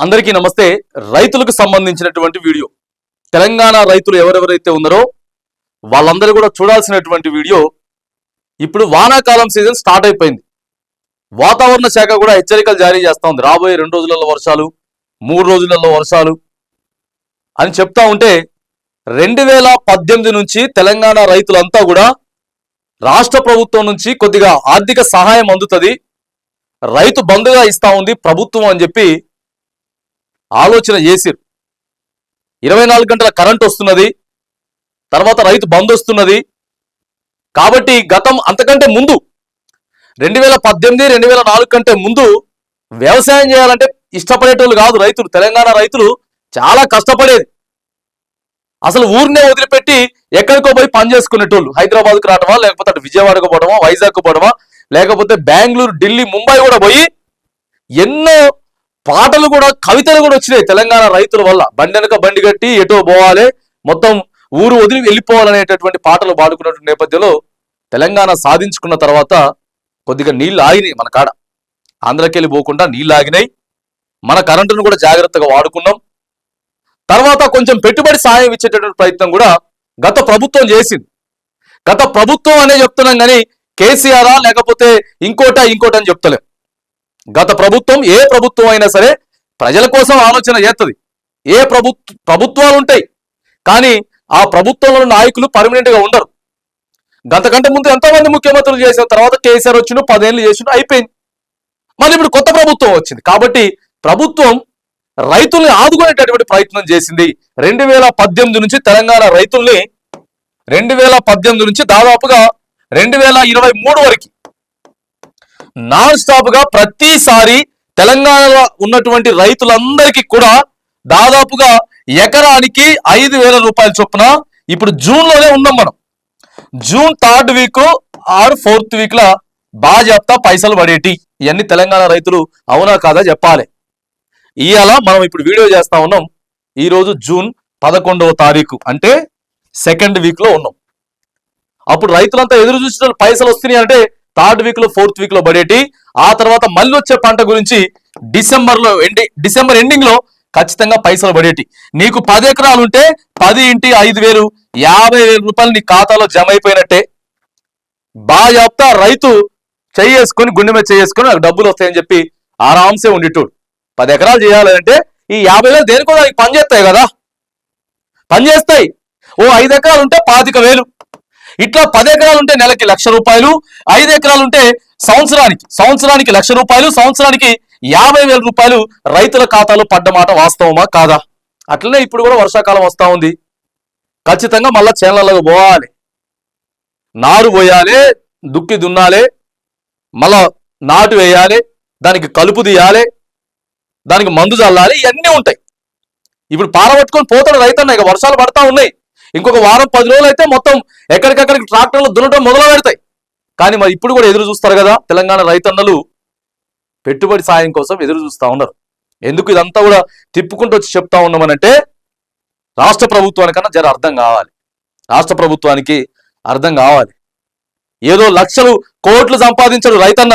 అందరికీ నమస్తే. రైతులకు సంబంధించినటువంటి వీడియో. తెలంగాణ రైతులు ఎవరెవరైతే ఉన్నారో వాళ్ళందరూ కూడా చూడాల్సినటువంటి వీడియో. ఇప్పుడు వానాకాలం సీజన్ స్టార్ట్ అయిపోయింది. వాతావరణ శాఖ కూడా హెచ్చరికలు జారీ చేస్తా ఉంది. రాబోయే 2 రోజులలో వర్షాలు, 3 రోజులలో వర్షాలు అని చెప్తా ఉంటే 2018 నుంచి తెలంగాణ రైతులంతా కూడా రాష్ట్ర ప్రభుత్వం నుంచి కొద్దిగా ఆర్థిక సహాయం అందుతుంది, రైతు బంధుగా ఇస్తా ఉంది ప్రభుత్వం అని చెప్పి ఆలోచన చేసిరు. 24 గంటల కరెంట్ వస్తున్నది, తర్వాత రైతు బంద్ వస్తున్నది. కాబట్టి గతం అంతకంటే ముందు 2018, 2004 కంటే ముందు వ్యవసాయం చేయాలంటే ఇష్టపడేటోళ్ళు కాదు రైతులు. తెలంగాణ రైతులు చాలా కష్టపడేది. అసలు ఊరినే వదిలిపెట్టి ఎక్కడికో పోయి పని చేసుకునేటోళ్ళు. హైదరాబాద్కు రావడమా, లేకపోతే అటు విజయవాడకు పోవడమా, వైజాగ్కు పోవడమా, లేకపోతే బెంగళూరు, ఢిల్లీ, ముంబై కూడా పోయి ఎన్నో పాటలు కూడా, కవితలు కూడా వచ్చినాయి తెలంగాణ రైతుల వల్ల. బండెనక బండి కట్టి ఎటో పోవాలి, మొత్తం ఊరు వదిలి వెళ్ళిపోవాలనేటటువంటి పాటలు పాడుకున్నటువంటి నేపథ్యంలో తెలంగాణ సాధించుకున్న తర్వాత కొద్దిగా నీళ్లు ఆగినాయి మన కాడ. ఆంధ్రకెళ్ళి పోకుండా నీళ్లు ఆగినాయి. మన కరెంటును కూడా జాగ్రత్తగా వాడుకున్నాం. తర్వాత కొంచెం పెట్టుబడి సాయం ఇచ్చేటటువంటి ప్రయత్నం కూడా గత ప్రభుత్వం చేసింది. గత ప్రభుత్వం అనే చెప్తున్నాం కానీ కేసీఆరా లేకపోతే ఇంకోటని చెప్తలేం. గత ప్రభుత్వం, ఏ ప్రభుత్వం అయినా సరే ప్రజల కోసం ఆలోచన చేస్తుంది. ఏ ప్రభుత్వాలు ఉంటాయి కానీ ఆ ప్రభుత్వంలో నాయకులు పర్మనెంట్ గా ఉండరు. గంతకంటే ముందు ఎంతోమంది ముఖ్యమంత్రులు చేసిన తర్వాత కేసీఆర్ వచ్చిన 10 ఏళ్ళు చేసిన అయిపోయింది. మళ్ళీ ఇప్పుడు కొత్త ప్రభుత్వం వచ్చింది. కాబట్టి ప్రభుత్వం రైతుల్ని ఆదుకునేటటువంటి ప్రయత్నం చేసింది. 2018 నుంచి తెలంగాణ రైతుల్ని 2018 నుంచి దాదాపుగా 2023 వరకు నాన్ స్టాప్ గా ప్రతిసారి తెలంగాణలో ఉన్నటువంటి రైతులందరికీ కూడా దాదాపుగా ఎకరానికి 5,000 రూపాయల చొప్పున ఇప్పుడు జూన్ లోనే ఉన్నాం మనం. June 3rd week or 4th week లా బాజాప్తా పైసలు పడేటి. ఇవన్నీ తెలంగాణ రైతులు అవునా కాదా చెప్పాలి. ఇవాళ మనం ఇప్పుడు వీడియో చేస్తా ఉన్నాం. ఈ రోజు జూన్ 11వ తారీఖు, అంటే 2nd వీక్ లో ఉన్నాం. అప్పుడు రైతులంతా ఎదురు చూసిన పైసలు వస్తున్నాయి అంటే 3rd వీక్ లో 4th వీక్ లో పడేటి. ఆ తర్వాత మళ్ళీ వచ్చే పంట గురించి డిసెంబర్ ఎండింగ్ లో ఖచ్చితంగా పైసలు పడేటి. నీకు 10 ఎకరాలు ఉంటే 10 × 5,000 50,000 రూపాయలు నీ ఖాతాలో జమ అయిపోయినట్టే. బాగా చెప్తా రైతు చేసుకొని గుండె మీద చేసుకొని నాకు డబ్బులు వస్తాయని చెప్పి ఆరాంసే ఉండేటోడు. 10 ఎకరాలు చేయాలంటే ఈ 50,000 దేనికో దానికి పని చేస్తాయి కదా, పని చేస్తాయి. ఓ 5 ఎకరాలు ఉంటే 25,000, ఇట్లా 10 ఎకరాలు ఉంటే నెలకి 1,00,000 రూపాయలు, 5 ఎకరాలు ఉంటే సంవత్సరానికి 1,00,000 రూపాయలు, సంవత్సరానికి 50,000 రూపాయలు రైతుల ఖాతాలో పడ్డమాట వాస్తవమా కాదా? అట్లనే ఇప్పుడు కూడా వర్షాకాలం వస్తా ఉంది. ఖచ్చితంగా మళ్ళా చేనులకు పోవాలి, నారు పోయాలి, దుక్కి దున్నాలి, మళ్ళా నాటు వేయాలి, దానికి కలుపు తీయాలి, దానికి మందు చల్లాలి, ఇవన్నీ ఉంటాయి. ఇప్పుడు పారబట్టుకొని పోతాడు రైతన్న. ఇక వర్షాలు పడతా ఉన్నాయి. ఇంకొక వారం 10 రోజులు అయితే మొత్తం ఎక్కడికక్కడికి ట్రాక్టర్లు దున్నడం మొదలు పెడతాయి. కానీ మరి ఇప్పుడు కూడా ఎదురు చూస్తారు కదా తెలంగాణ రైతన్నలు. పెట్టుబడి సాయం కోసం ఎదురు చూస్తూ ఉన్నారు. ఎందుకు ఇదంతా కూడా తిప్పుకుంటూ వచ్చి చెప్తా ఉన్నామనంటే రాష్ట్ర ప్రభుత్వానికన్నా జర అర్థం కావాలి. రాష్ట్ర ప్రభుత్వానికి అర్థం కావాలి. ఏదో లక్షలు కోట్లు సంపాదించడు రైతన్న,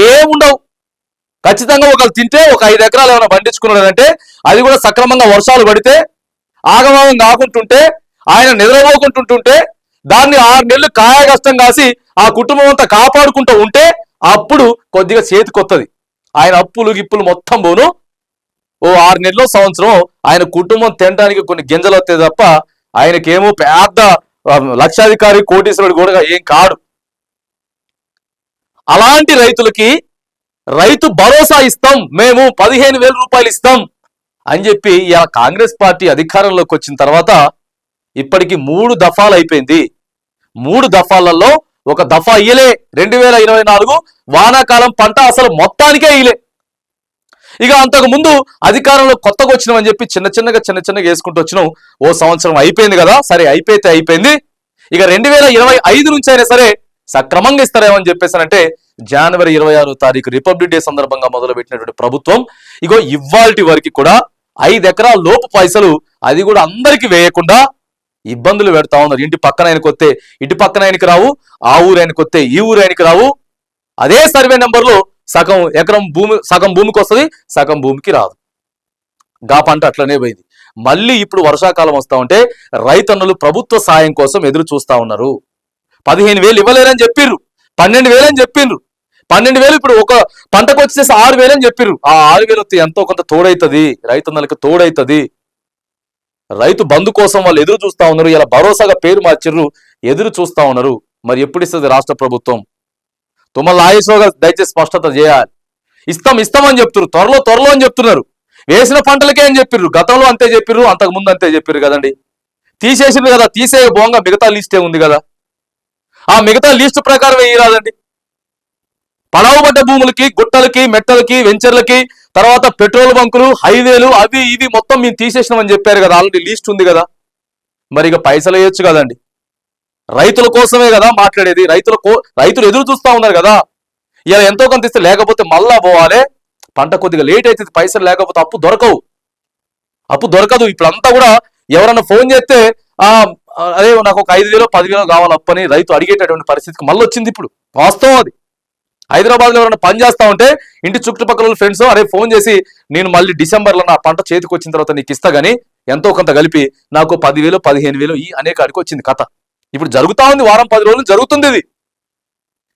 ఏముండవు. ఖచ్చితంగా ఒకళ్ళు తింటే ఒక 5 ఎకరాలు ఏమైనా పండించుకున్నాడంటే అది కూడా సక్రమంగా వర్షాలు పడితే ఆగమాగం కాకుంటుంటే, ఆయన నిద్రపోకుంటుంటే, దాన్ని 6 నెలలు కాయ కష్టం కాసి ఆ కుటుంబం అంతా కాపాడుకుంటూ ఉంటే అప్పుడు కొద్దిగా చేతికొత్తది. ఆయన అప్పులు గిప్పులు మొత్తం పోను. ఓ 6 నెలలో సంవత్సరం ఆయన కుటుంబం తినడానికి కొన్ని గింజలు వస్తాయి తప్ప ఆయనకేమో పెద్ద లక్షాధికారి కోటీశ్వరుడు కూడా ఏం కాడు. అలాంటి రైతులకి రైతు భరోసా ఇస్తాం, మేము 15,000 రూపాయలు ఇస్తాం అని చెప్పి ఇలా కాంగ్రెస్ పార్టీ అధికారంలోకి వచ్చిన తర్వాత ఇప్పటికి 3 దఫాలు అయిపోయింది. 3 దఫాలలో ఒక దఫా ఇయ్యలే. 2024 వానాకాలం పంట అసలు మొత్తానికే ఇయ్యలే. ఇక అంతకు ముందు అధికారంలో కొత్తగా వచ్చినామని చెప్పి చిన్న చిన్నగా వేసుకుంటూ వచ్చినాం. ఓ సంవత్సరం అయిపోయింది కదా, సరే అయిపోయింది. ఇక 2025 నుంచి అయినా సరే సక్రమంగా ఇస్తారేమని చెప్పేసానంటే జనవరి 26వ తారీఖు రిపబ్లిక్ డే సందర్భంగా మొదలు పెట్టినటువంటి ప్రభుత్వం ఇగో ఇవాల్టి వరకు కూడా 5 ఎకరాల లోపు పైసలు అది కూడా అందరికి వేయకుండా ఇబ్బందులు పెడతా ఉన్నారు. ఇంటి పక్కన ఆయనకు వస్తే ఇటు పక్కన ఆయనకి రావు, ఆ ఊరు ఆయనకు వస్తే ఈ ఊరు ఆయనకి రావు. అదే సర్వే నెంబర్లో సగం ఎకరం భూమి సగం భూమికి వస్తుంది, సగం భూమికి రాదు. గా పంట అట్లనే పోయింది. మళ్ళీ ఇప్పుడు వర్షాకాలం వస్తా ఉంటే రైతన్నులు ప్రభుత్వ సాయం కోసం ఎదురు చూస్తా ఉన్నారు. 15,000 ఇవ్వలేరని చెప్పిర్రు, 12,000 అని చెప్పిండ్రు. 12,000 ఇప్పుడు ఒక పంటకు వచ్చేసి 6,000 అని చెప్పిర్రు. ఆ 6,000 వస్తే ఎంతో కొంత తోడైతుంది, రైతన్నలకు తోడైతుంది. రైతు బంధు కోసం వాళ్ళు ఎదురు చూస్తా ఉన్నారు. ఇలా భరోసాగా పేరు మార్చిర్రు, ఎదురు చూస్తా ఉన్నారు. మరి ఎప్పుడు ఇస్తుంది రాష్ట్ర ప్రభుత్వం? తుమ్మల నాగేశ్వరరావు గారు దయచేసి స్పష్టత చేయాలి. ఇస్తామని చెప్తున్నారు, త్వరలో అని చెప్తున్నారు. వేసిన పంటలకే అని చెప్పిర్రు, గతంలో అంతే చెప్పిర్రు, అంతకు ముందు అంతే చెప్పిర్రు కదండి. తీసేసింది కదా, తీసే బోంగా మిగతా లిస్టే ఉంది కదా, ఆ మిగతా లిస్ట్ ప్రకారం వేయరాదండి. పడవబడ్డ భూములకి, గుట్టలకి, మెట్టలకి, వెంచర్లకి, తర్వాత పెట్రోల్ బంకులు, హైవేలు, అవి ఇవి మొత్తం మేము తీసేసినామని చెప్పారు కదా, ఆల్రెడీ లిస్ట్ ఉంది కదా. మరి ఇక పైసలు వేయొచ్చు కదండి. రైతుల కోసమే కదా మాట్లాడేది. రైతులు ఎదురు చూస్తా ఉన్నారు కదా. ఇలా ఎంతో కొంత ఇస్తే, లేకపోతే మళ్ళా పోవాలి. పంట కొద్దిగా లేట్ అవుతుంది, పైసలు లేకపోతే అప్పు దొరకదు. ఇప్పుడంతా కూడా ఎవరన్నా ఫోన్ చేస్తే అదే నాకు ఒక 5,000 10,000 కావాలి అప్పని రైతు అడిగేటటువంటి పరిస్థితికి మళ్ళీ వచ్చింది. ఇప్పుడు వాస్తవం అది. హైదరాబాద్ లో ఎవరైనా పని చేస్తా ఉంటే ఇంటి చుట్టుపక్కల ఫ్రెండ్స్ అరే ఫోన్ చేసి, నేను మళ్ళీ డిసెంబర్లో నా పంట చేతికి వచ్చిన తర్వాత నీకు ఇస్తా గానీ ఎంతో కొంత కలిపి నాకు 10,000 15,000 ఈ అనే కాడికి వచ్చింది కథ. ఇప్పుడు జరుగుతా ఉంది, వారం 10 రోజులు జరుగుతుంది ఇది.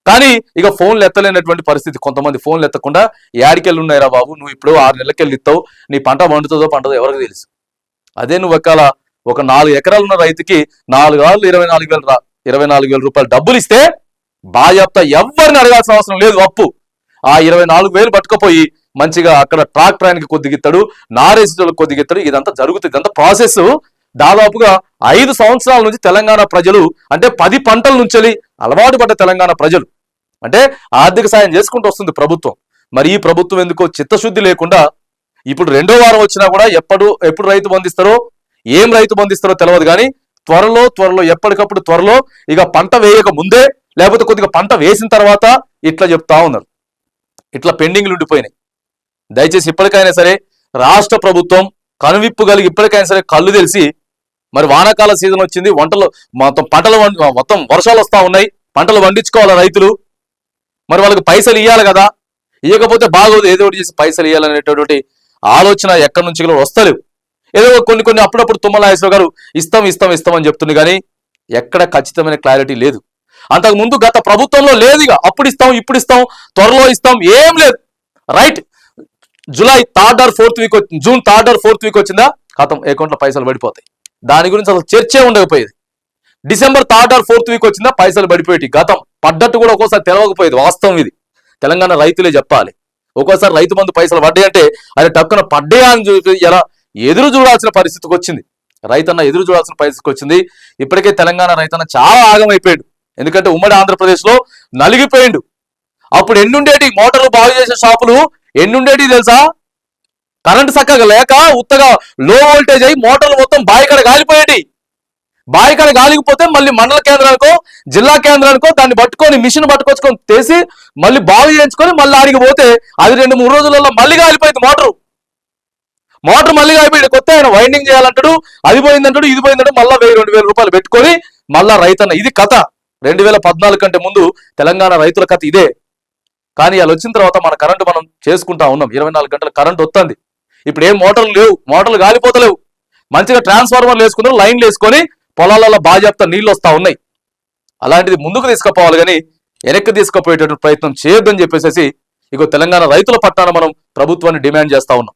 కానీ ఇక ఫోన్లు ఎత్తలేనటువంటి పరిస్థితి. కొంతమంది ఫోన్లు ఎత్తకుండా యాడికెళ్ళి ఉన్నాయిరా బాబు, నువ్వు ఇప్పుడు 6 నెలలకెళ్ళి ఇస్తావు, నీ పంట పండుతుందో ఎవరికి తెలుసు. అదే నువ్వు ఒక 4 ఎకరాలు ఉన్న రైతుకి 4 ఆళ్ళు 24,000 రూపాయలు డబ్బులు ఇస్తే బాధ్యత ఎవరిని అడగాల్సిన అవసరం లేదు. అప్పు ఆ 24,000 పట్టుకుపోయి మంచిగా అక్కడ ట్రాక్టరానికి కొద్దిగిస్తాడు, నారేసిటోళ్ళకి కొద్దిగిస్తాడు. ఇదంతా జరుగుతుంది. ఇదంతా ప్రాసెస్ దాదాపుగా 5 సంవత్సరాల నుంచి తెలంగాణ ప్రజలు, అంటే 10 పంటల నుంచి అలవాటు పడ్డ తెలంగాణ ప్రజలు అంటే ఆర్థిక సాయం చేసుకుంటూ వస్తుంది ప్రభుత్వం. మరి ఈ ప్రభుత్వం ఎందుకో చిత్తశుద్ధి లేకుండా ఇప్పుడు 2వ వారం వచ్చినా కూడా ఎప్పుడు రైతు బంధిస్తారో, ఏం రైతు బంధిస్తారో తెలియదు. కానీ త్వరలో ఎప్పటికప్పుడు త్వరలో ఇక పంట వేయక ముందే, లేకపోతే కొద్దిగా పంట వేసిన తర్వాత ఇట్లా చెప్తా ఉన్నారు. ఇట్లా పెండింగ్లు ఉండిపోయినాయి. దయచేసి ఇప్పటికైనా సరే రాష్ట్ర ప్రభుత్వం కనువిప్పు కలిగి ఇప్పటికైనా సరే కళ్ళు తెలిసి, మరి వానాకాల సీజన్ వచ్చింది, మొత్తం వర్షాలు వస్తా ఉన్నాయి, పంటలు పండించుకోవాలి రైతులు. మరి వాళ్ళకి పైసలు ఇవ్వాలి కదా, ఇవ్వకపోతే బాగోదు, ఏదో ఒకటి చేసి పైసలు ఇవ్వాలనేటటువంటి ఆలోచన ఎక్కడి నుంచి కూడా వస్తలేవు. ఏదో కొన్ని అప్పుడప్పుడు తుమ్మల నాగేశ్వరరావు గారు ఇస్తాం అని చెప్తుంది, కానీ ఎక్కడ ఖచ్చితమైన క్లారిటీ లేదు. అంతకు ముందు గత ప్రభుత్వంలో లేదు. ఇక అప్పుడు ఇస్తాం, ఇప్పుడు ఇస్తాం, త్వరలో ఇస్తాం, ఏం లేదు. Right, June 3rd or 4th week వచ్చిందా, ఖతం అకౌంట్లో పైసలు పడిపోతాయి. దాని గురించి అసలు చర్చే ఉండకపోయేది. December 3rd or 4th week వచ్చిందా పైసలు పడిపోయేటి. గతం పడ్డట్టు కూడా ఒక్కోసారి తెలవకపోయేది. వాస్తవం ఇది, తెలంగాణ రైతులే చెప్పాలి. ఒక్కోసారి రైతు బంధు పైసలు పడ్డాయంటే అది టక్కున పడ్డాయా అని చూసి ఎలా ఎదురు చూడాల్సిన పరిస్థితికి వచ్చింది. రైతన్న ఎదురు చూడాల్సిన పరిస్థితికి వచ్చింది. ఇప్పటికే తెలంగాణ రైతన్న చాలా ఆగమైపోయాడు. ఎందుకంటే ఉమ్మడి ఆంధ్రప్రదేశ్ లో నలిగిపోయిండు. అప్పుడు ఎన్నుండేటి మోటార్లు బాగు చేసే షాపులు ఎన్నుండేటి తెలుసా? కరెంటు చక్కగా లేక ఉత్తగా లో వోల్టేజ్ అయ్యి మోటార్లు మొత్తం బాయికడ గాలిపోయేటి. బాయికడ గాలిగిపోతే మళ్ళీ మండల కేంద్రానికో జిల్లా కేంద్రానికో దాన్ని పట్టుకొని మిషన్ పట్టుకొచ్చుకొని తీసి మళ్ళీ బాగు చేయించుకొని మళ్ళీ ఆడికి పోతే అది 2-3 రోజులలో మళ్ళీ గాలిపోయింది మోటార్ మళ్ళీ అయిపోయి కొత్త ఆయన వైండింగ్ చేయాలంటాడు, అది పోయిందంటాడు, ఇది పోయిందంటాడు, మళ్ళీ 1,000-2,000 రూపాయలు పెట్టుకొని మళ్ళా రైతన్న. ఇది కథ. 2014 కంటే ముందు తెలంగాణ రైతుల కథ ఇదే. కానీ వాళ్ళు వచ్చిన తర్వాత మన కరెంటు మనం చేసుకుంటా ఉన్నాం. 24 గంటల కరెంటు వస్తుంది. ఇప్పుడు ఏం మోటార్లు లేవు, మోటార్లు గాలిపోతలేవు. మంచిగా ట్రాన్స్ఫార్మర్లు వేసుకున్నారు, లైన్లు వేసుకొని పొలాలలో బాజాప్తా నీళ్ళు వస్తా ఉన్నాయి. అలాంటిది ముందుకు తీసుకుపోవాలి కానీ వెనక్కి తీసుకుపోయేటటువంటి ప్రయత్నం చేయొద్దని చెప్పేసి ఇగో తెలంగాణ రైతుల పట్టాన మనం ప్రభుత్వాన్ని డిమాండ్ చేస్తా ఉన్నాం.